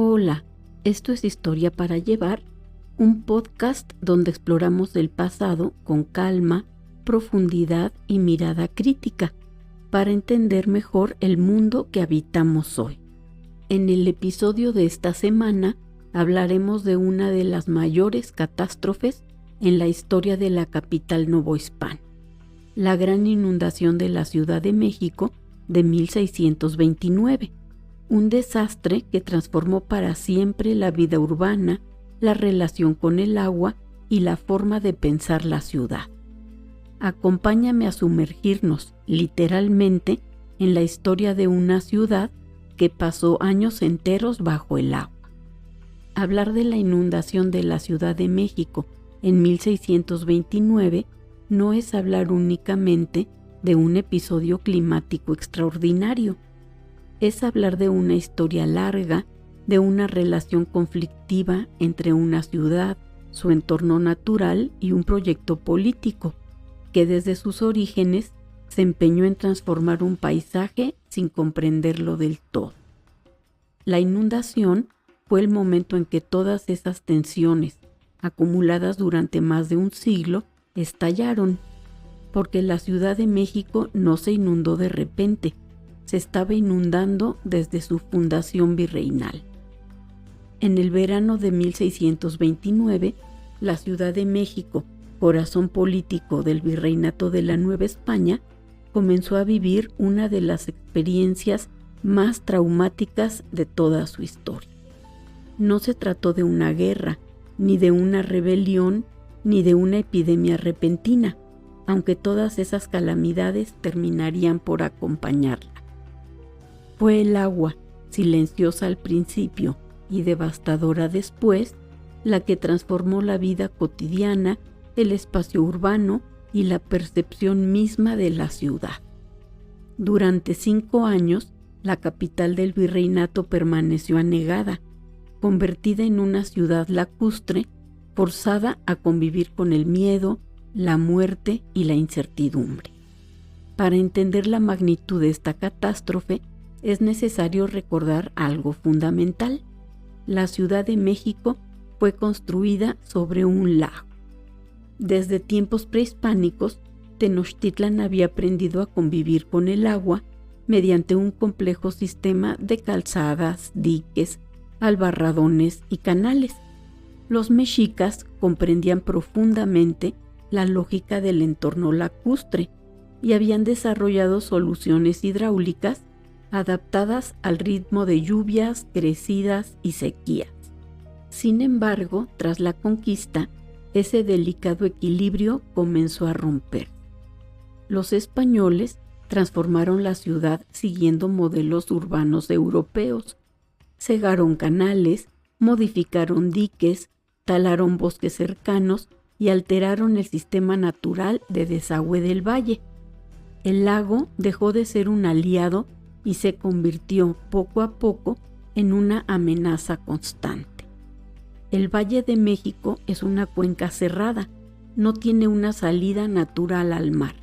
Hola, esto es Historia para Llevar, un podcast donde exploramos el pasado con calma, profundidad y mirada crítica para entender mejor el mundo que habitamos hoy. En el episodio de esta semana hablaremos de una de las mayores catástrofes en la historia de la capital novohispana, la gran inundación de la Ciudad de México de 1629, un desastre que transformó para siempre la vida urbana, la relación con el agua y la forma de pensar la ciudad. Acompáñame a sumergirnos, literalmente, en la historia de una ciudad que pasó años enteros bajo el agua. Hablar de la inundación de la Ciudad de México en 1629 no es hablar únicamente de un episodio climático extraordinario. Es hablar de una historia larga, de una relación conflictiva entre una ciudad, su entorno natural y un proyecto político, que desde sus orígenes se empeñó en transformar un paisaje sin comprenderlo del todo. La inundación fue el momento en que todas esas tensiones, acumuladas durante más de un siglo, estallaron, porque la Ciudad de México no se inundó de repente, se estaba inundando desde su fundación virreinal. En el verano de 1629, la Ciudad de México, corazón político del virreinato de la Nueva España, comenzó a vivir una de las experiencias más traumáticas de toda su historia. No se trató de una guerra, ni de una rebelión, ni de una epidemia repentina, aunque todas esas calamidades terminarían por acompañarla. Fue el agua, silenciosa al principio y devastadora después, la que transformó la vida cotidiana, el espacio urbano y la percepción misma de la ciudad. Durante 5 años, la capital del virreinato permaneció anegada, convertida en una ciudad lacustre, forzada a convivir con el miedo, la muerte y la incertidumbre. Para entender la magnitud de esta catástrofe, es necesario recordar algo fundamental. La Ciudad de México fue construida sobre un lago. Desde tiempos prehispánicos, Tenochtitlan había aprendido a convivir con el agua mediante un complejo sistema de calzadas, diques, albarradones y canales. Los mexicas comprendían profundamente la lógica del entorno lacustre y habían desarrollado soluciones hidráulicas adaptadas al ritmo de lluvias, crecidas y sequías. Sin embargo, tras la conquista, ese delicado equilibrio comenzó a romper. Los españoles transformaron la ciudad siguiendo modelos urbanos europeos. Cegaron canales, modificaron diques, talaron bosques cercanos y alteraron el sistema natural de desagüe del valle. El lago dejó de ser un aliado y se convirtió poco a poco en una amenaza constante. El Valle de México es una cuenca cerrada, no tiene una salida natural al mar.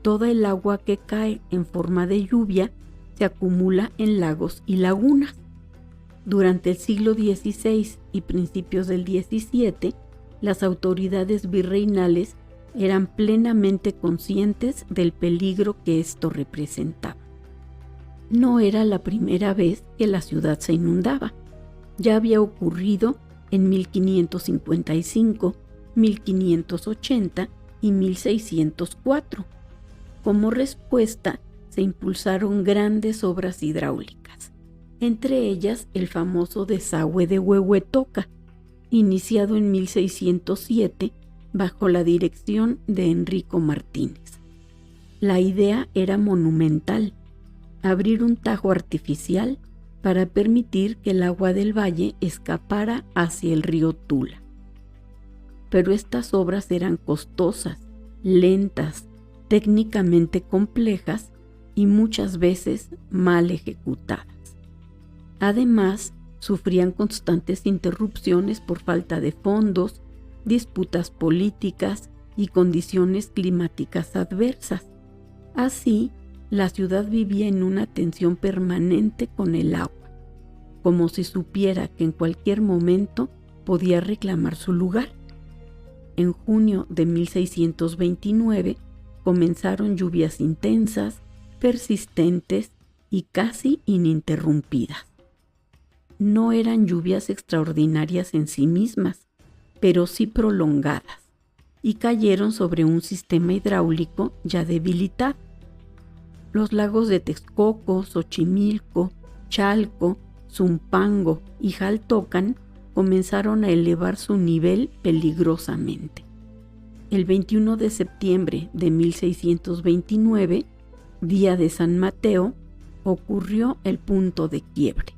Toda el agua que cae en forma de lluvia se acumula en lagos y lagunas. Durante el siglo XVI y principios del XVII, las autoridades virreinales eran plenamente conscientes del peligro que esto representaba. No era la primera vez que la ciudad se inundaba. Ya había ocurrido en 1555, 1580 y 1604. Como respuesta, se impulsaron grandes obras hidráulicas, entre ellas el famoso desagüe de Huehuetoca, iniciado en 1607 bajo la dirección de Enrico Martínez. La idea era monumental: abrir un tajo artificial para permitir que el agua del valle escapara hacia el río Tula. Pero estas obras eran costosas, lentas, técnicamente complejas y muchas veces mal ejecutadas. Además, sufrían constantes interrupciones por falta de fondos, disputas políticas y condiciones climáticas adversas. Así, la ciudad vivía en una tensión permanente con el agua. como si supiera que en cualquier momento podía reclamar su lugar. En junio de 1629 comenzaron lluvias intensas, persistentes y casi ininterrumpidas. No eran lluvias extraordinarias en sí mismas, pero sí prolongadas, y cayeron sobre un sistema hidráulico ya debilitado. Los lagos de Texcoco, Xochimilco, Chalco, Zumpango y Jaltocan comenzaron a elevar su nivel peligrosamente. El 21 de septiembre de 1629, día de San Mateo, ocurrió el punto de quiebre.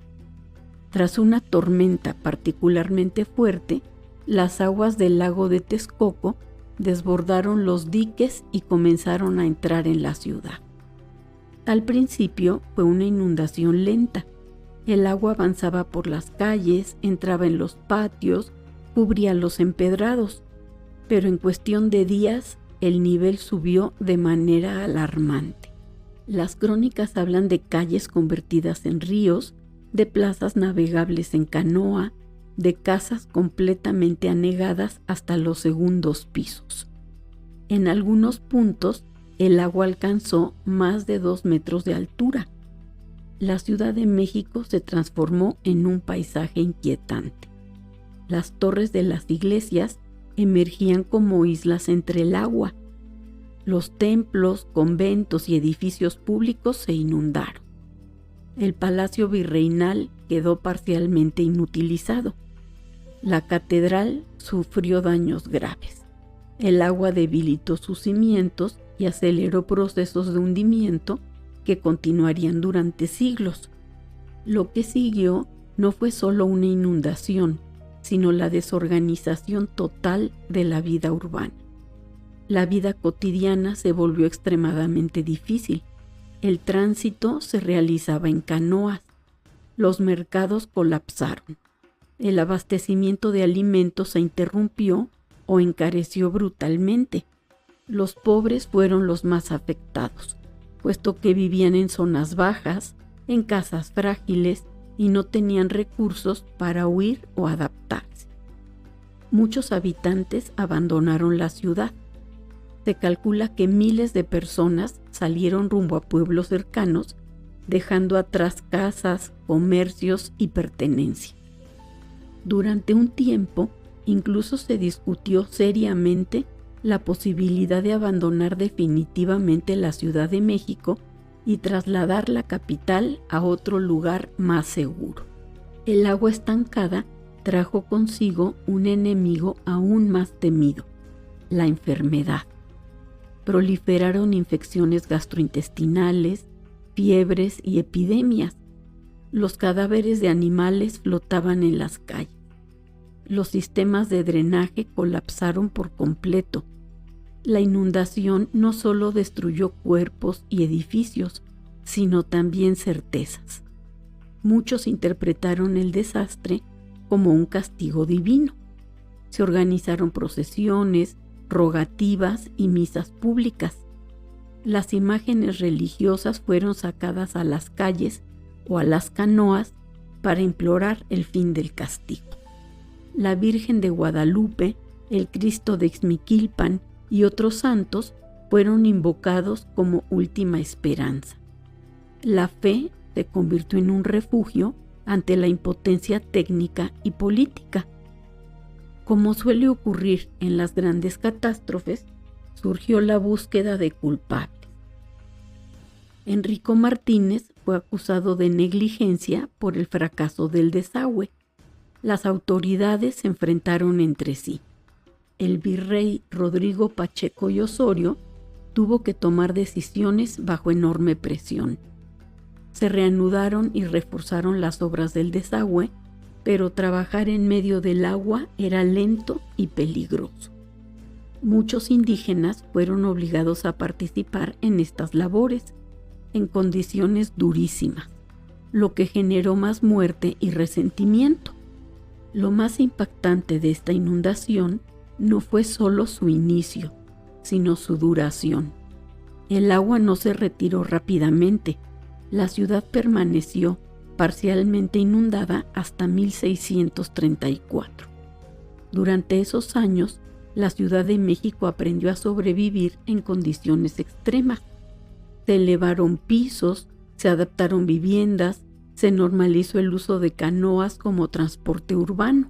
Tras una tormenta particularmente fuerte, las aguas del lago de Texcoco desbordaron los diques y comenzaron a entrar en la ciudad. Al principio fue una inundación lenta. El agua avanzaba por las calles, entraba en los patios, cubría los empedrados, pero en cuestión de días el nivel subió de manera alarmante. Las crónicas hablan de calles convertidas en ríos, de plazas navegables en canoa, de casas completamente anegadas hasta los segundos pisos. En algunos puntos, el agua alcanzó más de 2 metros de altura. La Ciudad de México se transformó en un paisaje inquietante. Las torres de las iglesias emergían como islas entre el agua. Los templos, conventos y edificios públicos se inundaron. El palacio virreinal quedó parcialmente inutilizado. La catedral sufrió daños graves. El agua debilitó sus cimientos y aceleró procesos de hundimiento que continuarían durante siglos. Lo que siguió no fue solo una inundación, sino la desorganización total de la vida urbana. La vida cotidiana se volvió extremadamente difícil. El tránsito se realizaba en canoas. Los mercados colapsaron. El abastecimiento de alimentos se interrumpió o encareció brutalmente. Los pobres fueron los más afectados, puesto que vivían en zonas bajas, en casas frágiles y no tenían recursos para huir o adaptarse. Muchos habitantes abandonaron la ciudad. Se calcula que miles de personas salieron rumbo a pueblos cercanos, dejando atrás casas, comercios y pertenencias. Durante un tiempo, incluso se discutió seriamente la posibilidad de abandonar definitivamente la Ciudad de México y trasladar la capital a otro lugar más seguro. El agua estancada trajo consigo un enemigo aún más temido, la enfermedad. Proliferaron infecciones gastrointestinales, fiebres y epidemias. Los cadáveres de animales flotaban en las calles. Los sistemas de drenaje colapsaron por completo. La inundación no solo destruyó cuerpos y edificios, sino también certezas. Muchos interpretaron el desastre como un castigo divino. Se organizaron procesiones, rogativas y misas públicas. Las imágenes religiosas fueron sacadas a las calles o a las canoas para implorar el fin del castigo. La Virgen de Guadalupe, el Cristo de Ixmiquilpan y otros santos fueron invocados como última esperanza. La fe se convirtió en un refugio ante la impotencia técnica y política. Como suele ocurrir en las grandes catástrofes, surgió la búsqueda de culpables. Enrico Martínez fue acusado de negligencia por el fracaso del desagüe. Las autoridades se enfrentaron entre sí. El virrey Rodrigo Pacheco y Osorio tuvo que tomar decisiones bajo enorme presión. Se reanudaron y reforzaron las obras del desagüe, pero trabajar en medio del agua era lento y peligroso. Muchos indígenas fueron obligados a participar en estas labores, en condiciones durísimas, lo que generó más muerte y resentimiento. Lo más impactante de esta inundación no fue solo su inicio, sino su duración. El agua no se retiró rápidamente. La ciudad permaneció parcialmente inundada hasta 1634. Durante esos años, la Ciudad de México aprendió a sobrevivir en condiciones extremas. Se elevaron pisos, se adaptaron viviendas, se normalizó el uso de canoas como transporte urbano.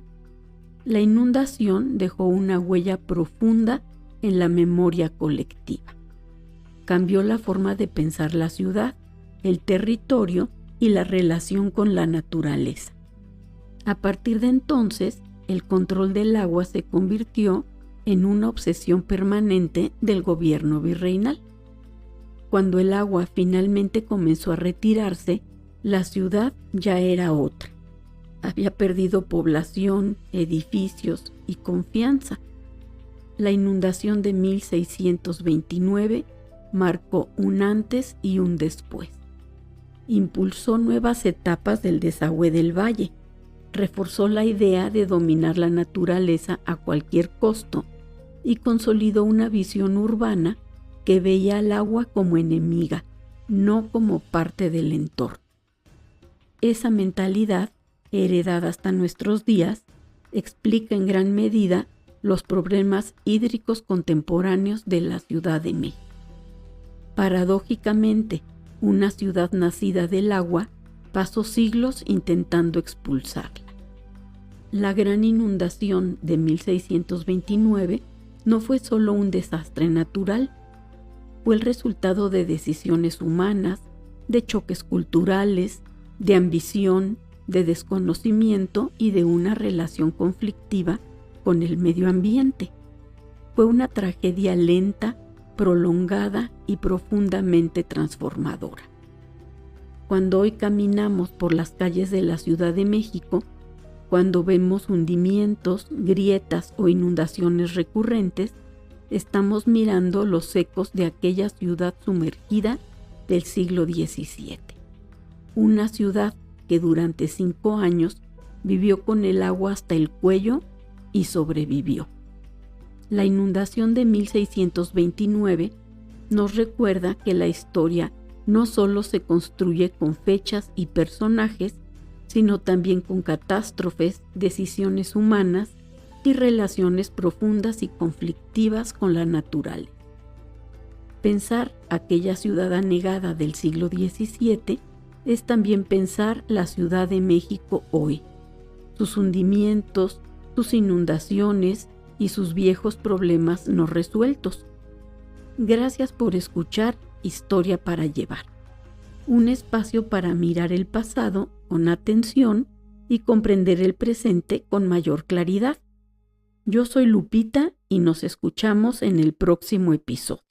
La inundación dejó una huella profunda en la memoria colectiva. Cambió la forma de pensar la ciudad, el territorio y la relación con la naturaleza. A partir de entonces, el control del agua se convirtió en una obsesión permanente del gobierno virreinal. Cuando el agua finalmente comenzó a retirarse, la ciudad ya era otra. Había perdido población, edificios y confianza. La inundación de 1629 marcó un antes y un después. Impulsó nuevas etapas del desagüe del valle, reforzó la idea de dominar la naturaleza a cualquier costo y consolidó una visión urbana que veía al agua como enemiga, no como parte del entorno. Esa mentalidad, heredada hasta nuestros días, explica en gran medida los problemas hídricos contemporáneos de la Ciudad de México. Paradójicamente, una ciudad nacida del agua pasó siglos intentando expulsarla. La gran inundación de 1629 no fue solo un desastre natural, fue el resultado de decisiones humanas, de choques culturales, de ambición, de desconocimiento y de una relación conflictiva con el medio ambiente. Fue una tragedia lenta, prolongada y profundamente transformadora. Cuando hoy caminamos por las calles de la Ciudad de México, cuando vemos hundimientos, grietas o inundaciones recurrentes, estamos mirando los ecos de aquella ciudad sumergida del siglo XVII. Una ciudad que durante 5 años vivió con el agua hasta el cuello y sobrevivió. La inundación de 1629 nos recuerda que la historia no solo se construye con fechas y personajes, sino también con catástrofes, decisiones humanas y relaciones profundas y conflictivas con la naturaleza. Pensar aquella ciudad anegada del siglo XVII es también pensar la Ciudad de México hoy, sus hundimientos, sus inundaciones y sus viejos problemas no resueltos. Gracias por escuchar Historia para Llevar, un espacio para mirar el pasado con atención y comprender el presente con mayor claridad. Yo soy Lupita y nos escuchamos en el próximo episodio.